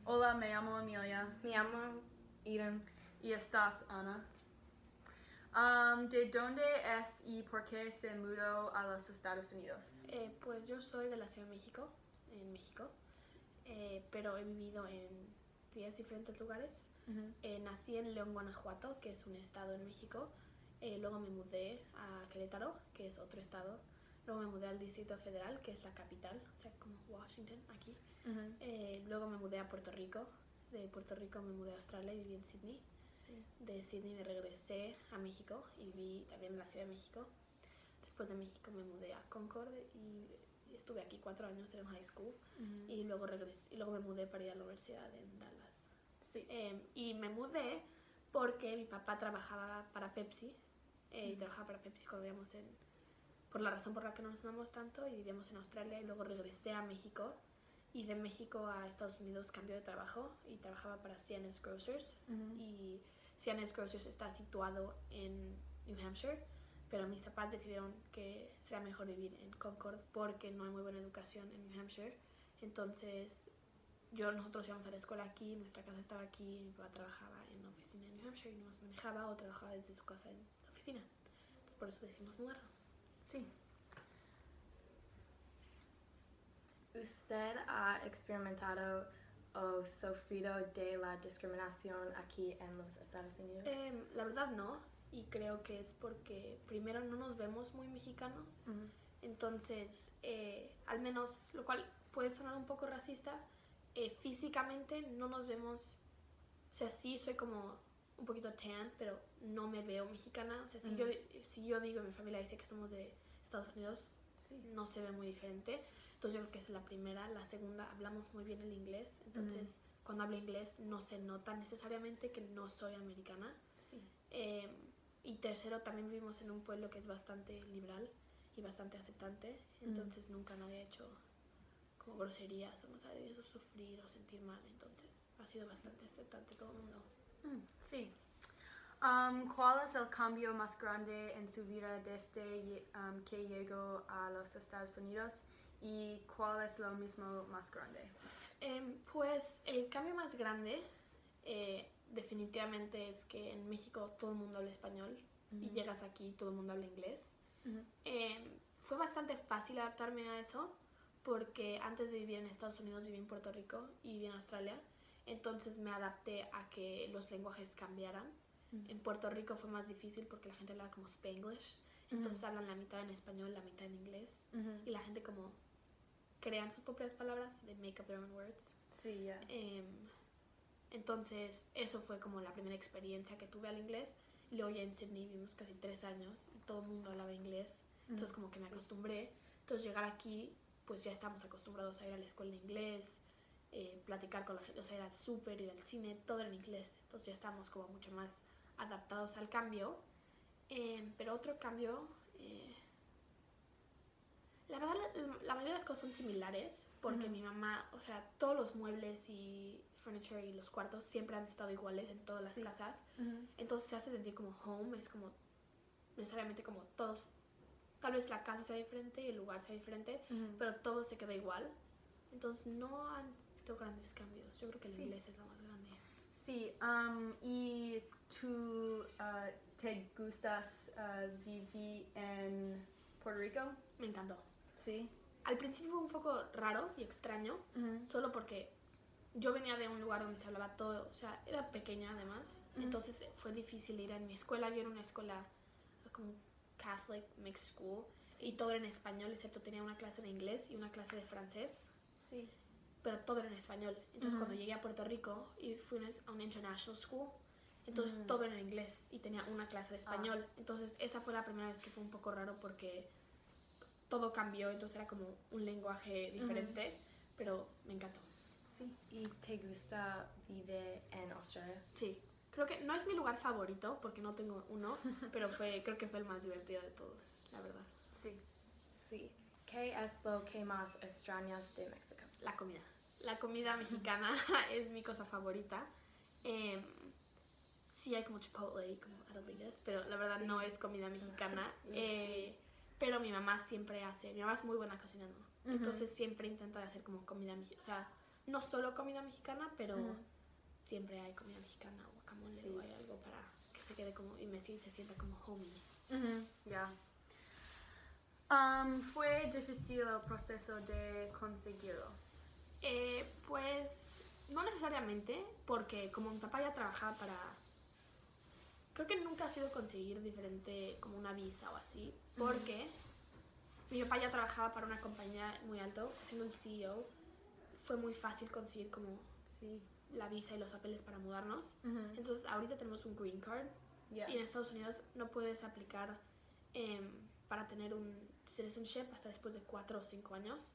Hola, me llamo Emilia. Me llamo Eden. Y estás, Ana. ¿De dónde es y por qué se mudó a los Estados Unidos? Pues yo soy de la Ciudad de México, en México, pero he vivido en 10 diferentes lugares. Nací en León, Guanajuato, que es un estado en México. Luego me mudé a Querétaro, que es otro estado. Luego me mudé al Distrito Federal, que es la capital, o sea, como Washington, aquí. Luego me mudé a Puerto Rico. De Puerto Rico me mudé a Australia y viví en Sydney. Sí. De Sydney me regresé a México y viví también en la Ciudad de México. Después de México me mudé a Concord y estuve aquí 4 años en high school. Y luego regresé y luego me mudé para ir a la universidad en Dallas. Sí. Y me mudé porque mi papá trabajaba para Pepsi. Y trabajaba para Pepsi cuando vivíamos por la razón por la que nos mudamos tanto, y vivíamos en Australia. Y luego regresé a México, y de México a Estados Unidos cambió de trabajo y trabajaba para C&S Grocers. Y C&S Grocers está situado en New Hampshire, pero mis papás decidieron que sea mejor vivir en Concord porque no hay muy buena educación en New Hampshire. Entonces nosotros íbamos a la escuela aquí, nuestra casa estaba aquí, mi papá trabajaba en la oficina en New Hampshire y nos manejaba o trabajaba desde su casa en la oficina. Entonces por eso decidimos mudarnos. Sí. ¿Usted ha experimentado o sufrido de la discriminación aquí en los Estados Unidos? La verdad no, y creo que es porque primero no nos vemos muy mexicanos. Entonces, al menos, lo cual puede sonar un poco racista, físicamente no nos vemos. O sea, sí soy como un poquito tan, pero no me veo mexicana. O sea, si yo digo, mi familia dice que somos de Estados Unidos, no se ve muy diferente. Entonces yo creo que esa es la primera. La segunda, hablamos muy bien el inglés. Entonces, cuando hablo inglés no se nota necesariamente que no soy americana. Sí. Y tercero, también vivimos en un pueblo que es bastante liberal y bastante aceptante. Entonces nunca nadie ha hecho como groserías o nos ha hecho sufrir o sentir mal. Entonces ha sido bastante aceptante todo el mundo. Sí. ¿Cuál es el cambio más grande en su vida desde que llegó a los Estados Unidos? ¿Y cuál es lo mismo más grande? Pues el cambio más grande definitivamente es que en México todo el mundo habla español y llegas aquí y todo el mundo habla inglés. Fue bastante fácil adaptarme a eso porque antes de vivir en Estados Unidos viví en Puerto Rico y viví en Australia. Entonces me adapté a que los lenguajes cambiaran. En Puerto Rico fue más difícil porque la gente hablaba como Spanglish. Entonces hablan la mitad en español, la mitad en inglés. Y la gente como crean sus propias palabras, they make up their own words. Sí, ya. Entonces eso fue como la primera experiencia que tuve al inglés. Y luego ya en Sydney vivimos casi 3 años y todo el mundo hablaba inglés. Entonces como que me acostumbré. Entonces llegar aquí, pues ya estamos acostumbrados a ir a la escuela en inglés, platicar con la gente, o sea, ir al súper, ir al cine, todo en inglés. Entonces ya estamos como mucho más adaptados al cambio. Pero otro cambio, la verdad la mayoría de las cosas son similares porque mi mamá, o sea, todos los muebles y furniture y los cuartos siempre han estado iguales en todas las casas. Entonces se hace sentir como home, es como necesariamente como todos, tal vez la casa sea diferente y el lugar sea diferente, pero todo se queda igual. Entonces no han habido grandes cambios. Yo creo que el inglés es lo más grande. Sí, ¿y tú te gustas vivir en Puerto Rico? Me encantó. Sí. Al principio fue un poco raro y extraño, solo porque yo venía de un lugar donde se hablaba todo, o sea, era pequeña además, entonces fue difícil ir a mi escuela. Yo era una escuela como Catholic Mixed School y todo era en español, excepto tenía una clase de inglés y una clase de francés. Sí. Pero todo era en español. Entonces cuando llegué a Puerto Rico y fui a una international school, entonces todo era en inglés y tenía una clase de español. Entonces esa fue la primera vez que fue un poco raro porque todo cambió, entonces era como un lenguaje diferente, pero me encantó. Sí. ¿Y te gusta vivir en Australia? Sí, creo que no es mi lugar favorito porque no tengo uno, pero creo que fue el más divertido de todos, la verdad. Sí. Sí. ¿Qué es lo que más extrañas de México? La comida. La comida mexicana es mi cosa favorita. Sí hay como Chipotle y como Adelita's, pero la verdad no es comida mexicana. Pero mi mamá siempre mi mamá es muy buena cocinando. Entonces siempre intenta hacer como comida mexicana. O sea, no solo comida mexicana, pero siempre hay comida mexicana o guacamole Sí. o hay algo para que se quede como, y Messi se sienta como homie. Ya. ¿Fue difícil el proceso de conseguirlo? Pues no necesariamente, porque como mi papá ya trabajaba para... Creo que nunca ha sido conseguir diferente como una visa o así, porque mi papá ya trabajaba para una compañía muy alto, siendo el CEO, fue muy fácil conseguir como Sí. la visa y los papeles para mudarnos. Entonces ahorita tenemos un green card Yeah. y en Estados Unidos no puedes aplicar para tener un citizenship hasta después de 4 o 5 años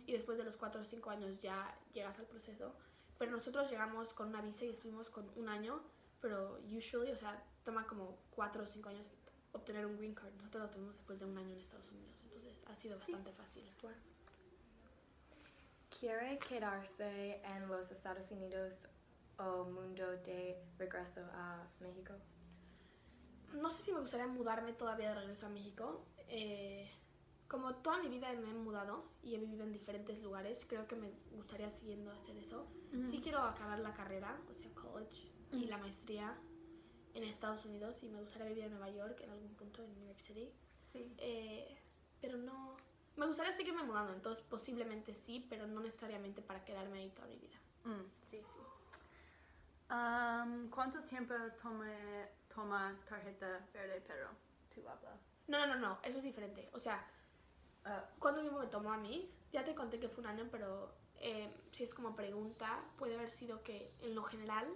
y después de los 4 o 5 años ya llegas al proceso. Pero nosotros llegamos con una visa y estuvimos con un año, pero usually, o sea, toma como 4 o 5 años obtener un green card. Nosotros lo tuvimos después de un año en Estados Unidos, entonces ha sido bastante fácil. ¿Quiere quedarse en los Estados Unidos o mundo de regreso a México? No sé si me gustaría mudarme todavía de regreso a México. Como toda mi vida me he mudado y he vivido en diferentes lugares, creo que me gustaría siguiendo hacer eso. Sí quiero acabar la carrera, o sea, college, y la maestría en Estados Unidos, y me gustaría vivir en Nueva York en algún punto, en New York City. Sí. Pero no... Me gustaría seguirme mudando, entonces posiblemente sí, pero no necesariamente para quedarme ahí toda mi vida. Sí. ¿Cuánto tiempo toma tarjeta verde pero tu papá? No, eso es diferente. O sea, ¿cuánto tiempo me tomó a mí? Ya te conté que fue un año, pero si es como pregunta, puede haber sido que en lo general,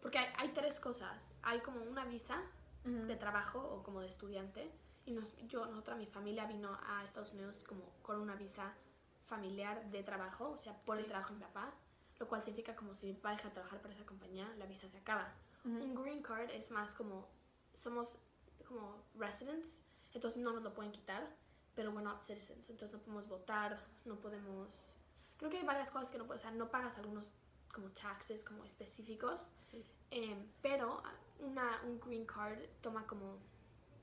porque hay 3 cosas. Hay como una visa de trabajo o como de estudiante, y mi familia vino a Estados Unidos como con una visa familiar de trabajo, o sea, por el trabajo de mi papá, lo cual significa como si mi papá deja de trabajar para esa compañía, la visa se acaba. Un green card es más como, somos como residents, entonces no nos lo pueden quitar, pero we're not citizens, entonces no podemos votar, no podemos... Creo que hay varias cosas que no puedes, o sea, no pagas algunos como taxes como específicos, pero un green card toma como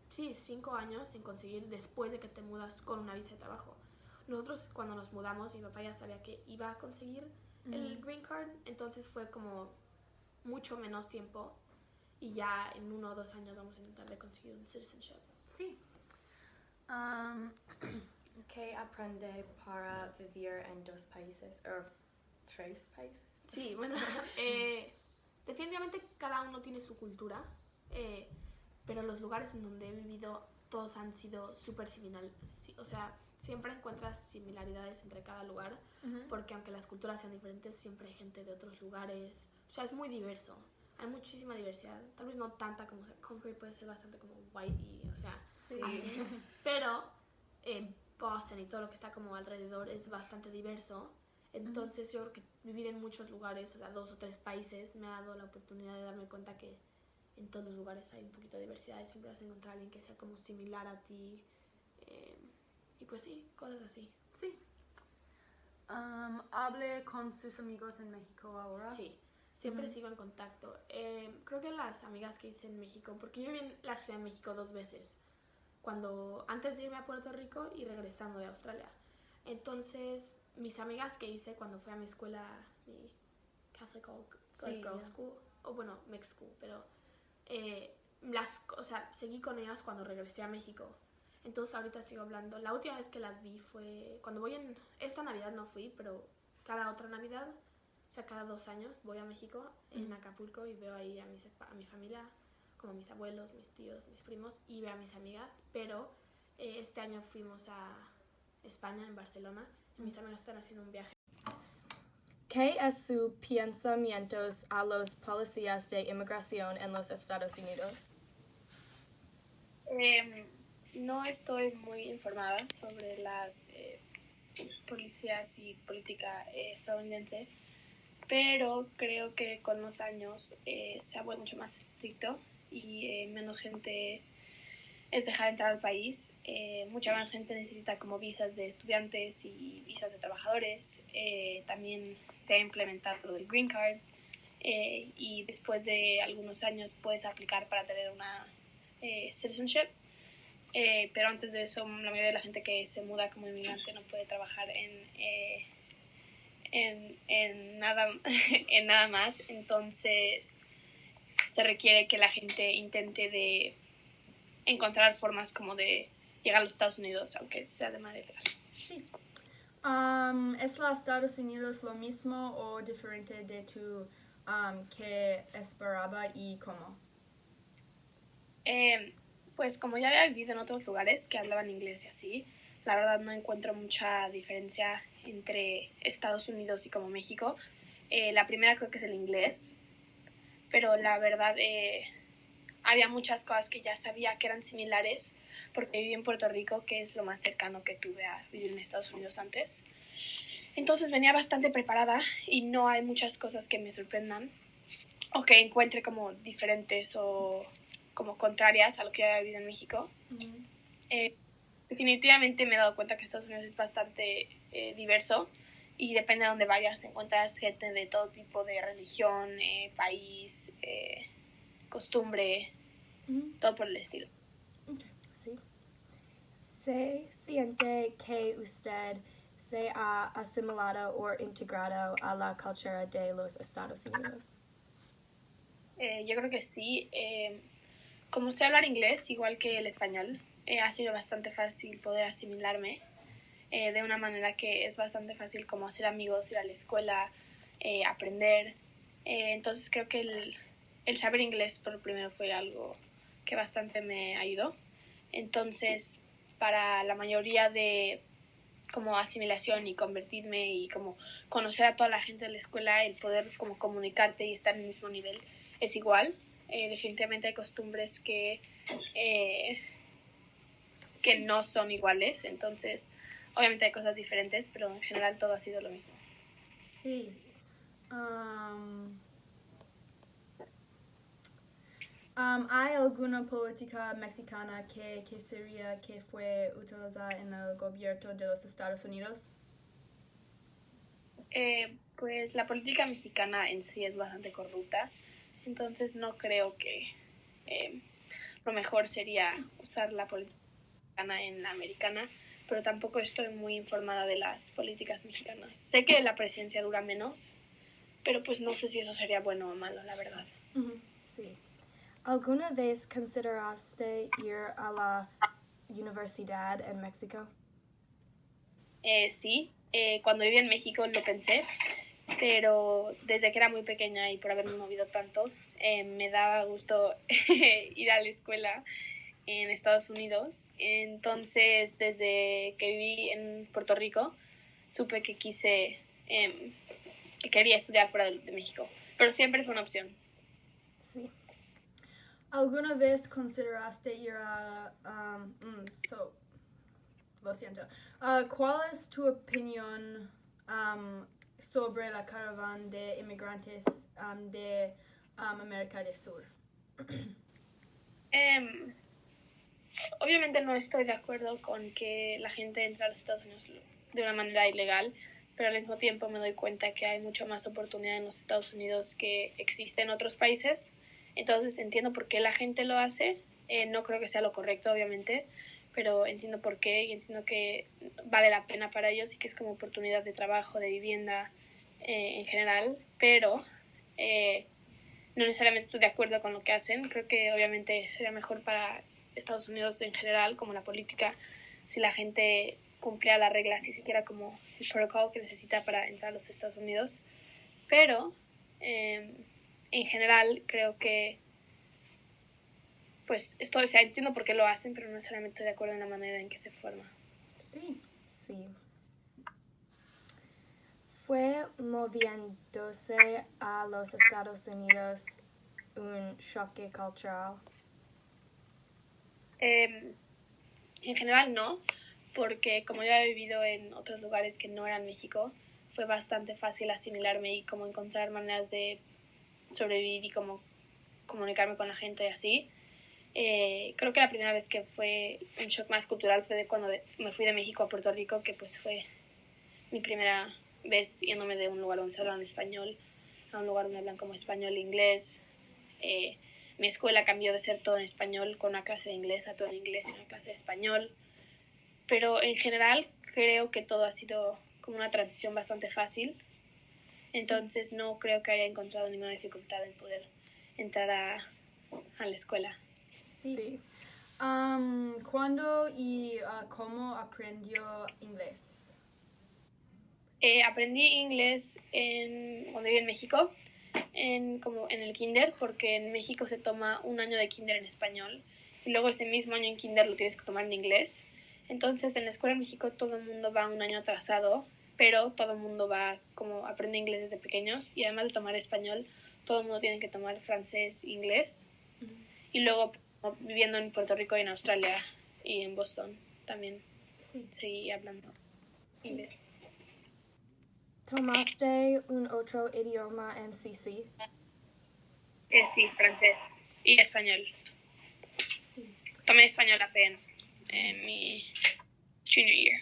5 años en conseguir después de que te mudas con una visa de trabajo. Nosotros cuando nos mudamos, mi papá ya sabía que iba a conseguir el green card, entonces fue como mucho menos tiempo y ya en 1 o 2 años vamos a intentar de conseguir un citizenship. Sí. ¿Qué aprende para vivir en 2 países o 3 países? Sí, bueno, definitivamente cada uno tiene su cultura, pero los lugares en donde he vivido todos han sido súper similares, o sea, siempre encuentras similaridades entre cada lugar, porque aunque las culturas sean diferentes, siempre hay gente de otros lugares, o sea, es muy diverso, hay muchísima diversidad, tal vez no tanta como, o sea, Concord puede ser bastante como white y, o sea, así, pero Boston y todo lo que está como alrededor es bastante diverso. Entonces yo creo que vivir en muchos lugares, o sea, 2 o 3 países, me ha dado la oportunidad de darme cuenta que en todos los lugares hay un poquito de diversidad y siempre vas a encontrar a alguien que sea como similar a ti. Y pues sí, cosas así. Sí. ¿Hable con sus amigos en México ahora? Sí, siempre sigo en contacto. Creo que las amigas que hice en México, porque yo viví en la Ciudad de México 2 veces, antes de irme a Puerto Rico y regresando de Australia. Entonces, mis amigas que hice cuando fui a mi escuela, mi Catholic Girls School, o bueno, Mixed School, pero o sea, seguí con ellas cuando regresé a México. Entonces ahorita sigo hablando. La última vez que las vi fue cuando esta Navidad no fui, pero cada otra Navidad, o sea, cada 2 años voy a México, en Acapulco, y veo ahí a mi familia, como mis abuelos, mis tíos, mis primos, y veo a mis amigas. Pero este año fuimos a España, en Barcelona, y mis amigas están haciendo un viaje. ¿Qué es su pensamientos a los policías de inmigración en los Estados Unidos? No estoy muy informada sobre las policías y política estadounidense, pero creo que con los años se ha vuelto mucho más estricto y menos gente es dejar entrar al país. Mucha más gente necesita como visas de estudiantes y visas de trabajadores. También se ha implementado el Green Card y después de algunos años puedes aplicar para tener una citizenship. Pero antes de eso, la mayoría de la gente que se muda como inmigrante no puede trabajar en en nada, en nada más, entonces se requiere que la gente intente de encontrar formas como de llegar a los Estados Unidos, aunque sea de manera ilegal. Sí. ¿Es los Estados Unidos lo mismo o diferente de tu que esperaba y cómo? Pues como ya había vivido en otros lugares que hablaban inglés y así, la verdad no encuentro mucha diferencia entre Estados Unidos y como México. La primera creo que es el inglés, pero la verdad había muchas cosas que ya sabía que eran similares porque viví en Puerto Rico, que es lo más cercano que tuve a vivir en Estados Unidos antes. Entonces venía bastante preparada y no hay muchas cosas que me sorprendan o que encuentre como diferentes o como contrarias a lo que había vivido en México. Definitivamente me he dado cuenta que Estados Unidos es bastante diverso y depende de dónde vayas, te encuentras gente de todo tipo de religión, país, costumbre, todo por el estilo. Sí. ¿Se siente que usted se ha asimilado o integrado a la cultura de los Estados Unidos? Yo creo que sí. Como sé hablar inglés, igual que el español, ha sido bastante fácil poder asimilarme de una manera que es bastante fácil como hacer amigos, ir a la escuela, aprender. Entonces creo que el saber inglés por lo primero fue algo que bastante me ayudó. Entonces, para la mayoría de como asimilación y convertirme y como conocer a toda la gente de la escuela, el poder como comunicarte y estar en el mismo nivel es igual. Definitivamente hay costumbres que no son iguales, entonces obviamente hay cosas diferentes, pero en general todo ha sido lo mismo. Sí. ¿Hay alguna política mexicana que sería que fue utilizada en el gobierno de los Estados Unidos? Pues la política mexicana en sí es bastante corrupta, entonces no creo que lo mejor sería usar la política mexicana en la americana, pero tampoco estoy muy informada de las políticas mexicanas. Sé que la presidencia dura menos, pero pues no sé si eso sería bueno o malo, la verdad. Sí. ¿Alguna vez consideraste ir a la universidad en México? Sí, cuando viví en México lo pensé, pero desde que era muy pequeña y por haberme movido tanto, me daba gusto ir a la escuela en Estados Unidos. Entonces, desde que viví en Puerto Rico, supe que que quería estudiar fuera de México, pero siempre fue una opción. Sí. ¿Alguna vez consideraste ir a... lo siento. ¿Cuál es tu opinión sobre la caravana de inmigrantes de América del Sur? Obviamente no estoy de acuerdo con que la gente entre a los Estados Unidos de una manera ilegal, pero al mismo tiempo me doy cuenta que hay mucho más oportunidad en los Estados Unidos que existe en otros países. Entonces entiendo por qué la gente lo hace. No creo que sea lo correcto, obviamente, pero entiendo por qué y entiendo que vale la pena para ellos y que es como oportunidad de trabajo, de vivienda en general, pero no necesariamente estoy de acuerdo con lo que hacen. Creo que obviamente sería mejor para Estados Unidos en general, como la política, si la gente cumpliera las reglas, ni siquiera como el protocolo que necesita para entrar a los Estados Unidos. Pero en general creo que pues entiendo por qué lo hacen, pero no necesariamente estoy de acuerdo en la manera en que se forma. Sí. Sí. ¿Fue moviéndose a los Estados Unidos un choque cultural? En general no, porque como yo he vivido en otros lugares que no eran México, fue bastante fácil asimilarme y como encontrar maneras de sobrevivir y como comunicarme con la gente y así. Creo que la primera vez que fue un shock más cultural fue de cuando me fui de México a Puerto Rico, que pues fue mi primera vez yéndome de un lugar donde se hablan español a un lugar donde hablan como español e inglés. Mi escuela cambió de ser todo en español con una clase de inglés a todo en inglés y una clase de español. Pero en general creo que todo ha sido como una transición bastante fácil Entonces no creo que haya encontrado ninguna dificultad en poder entrar a la escuela. Sí. ¿Cuándo y cómo aprendió inglés? Aprendí inglés cuando viví en México, como en el kinder, porque en México se toma un año de kinder en español y luego ese mismo año en kinder lo tienes que tomar en inglés. Entonces en la escuela en México todo el mundo va un año atrasado, pero todo el mundo aprende inglés desde pequeños, y además de tomar español, todo el mundo tiene que tomar francés, inglés. Y luego viviendo en Puerto Rico y en Australia y en Boston también seguí hablando inglés. ¿Tomaste un otro idioma en CC? Sí, francés y español. Sí. Tomé español apenas en mi junior year.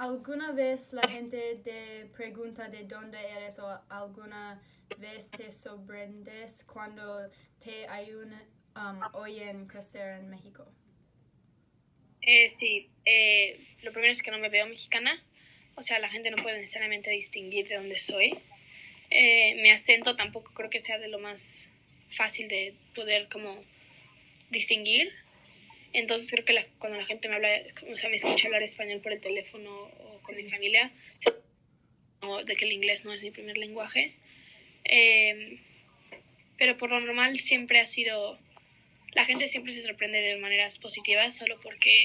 ¿Alguna vez la gente te pregunta de dónde eres o alguna vez te sorprendes cuando te oyen crecer en México? Sí, lo primero es que no me veo mexicana, o sea, la gente no puede necesariamente distinguir de dónde soy. Mi acento tampoco creo que sea de lo más fácil de poder como distinguir. Entonces creo que cuando la gente me habla, o sea, me escucha hablar español por el teléfono o con mi familia, de que el inglés no es mi primer lenguaje. Pero por lo normal siempre ha sido, la gente siempre se sorprende de maneras positivas, solo porque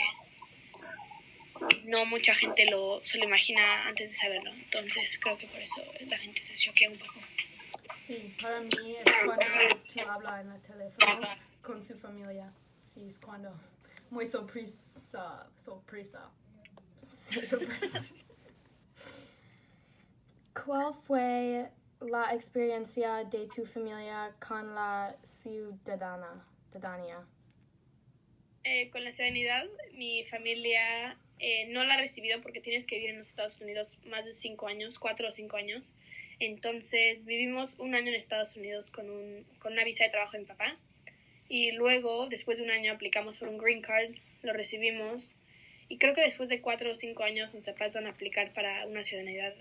no mucha gente se lo imagina antes de saberlo. Entonces creo que por eso la gente se choquea un poco. Sí, para mí es cuando tú hablas en el teléfono con su familia. Sí, es cuando muy sorpresa. ¿Cuál fue la experiencia de tu familia con la ciudadanía? Con la ciudadanía, mi familia no la ha recibido porque tienes que vivir en los Estados Unidos más de 5 años, 4 o 5 años. Entonces vivimos un año en Estados Unidos con una visa de trabajo de mi papá. Y luego, después de un año, aplicamos por un green card, lo recibimos. Y creo que después de 4 o 5 años nos van a aplicar para una ciudadanía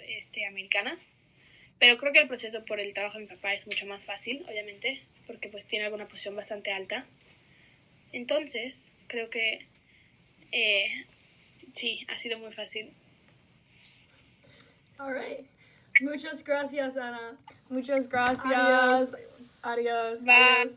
americana. Pero creo que el proceso por el trabajo de mi papá es mucho más fácil, obviamente, porque pues tiene alguna posición bastante alta. Entonces, creo que sí, ha sido muy fácil. All right. Muchas gracias, Ana. Muchas gracias. Adiós. Adiós. Bye.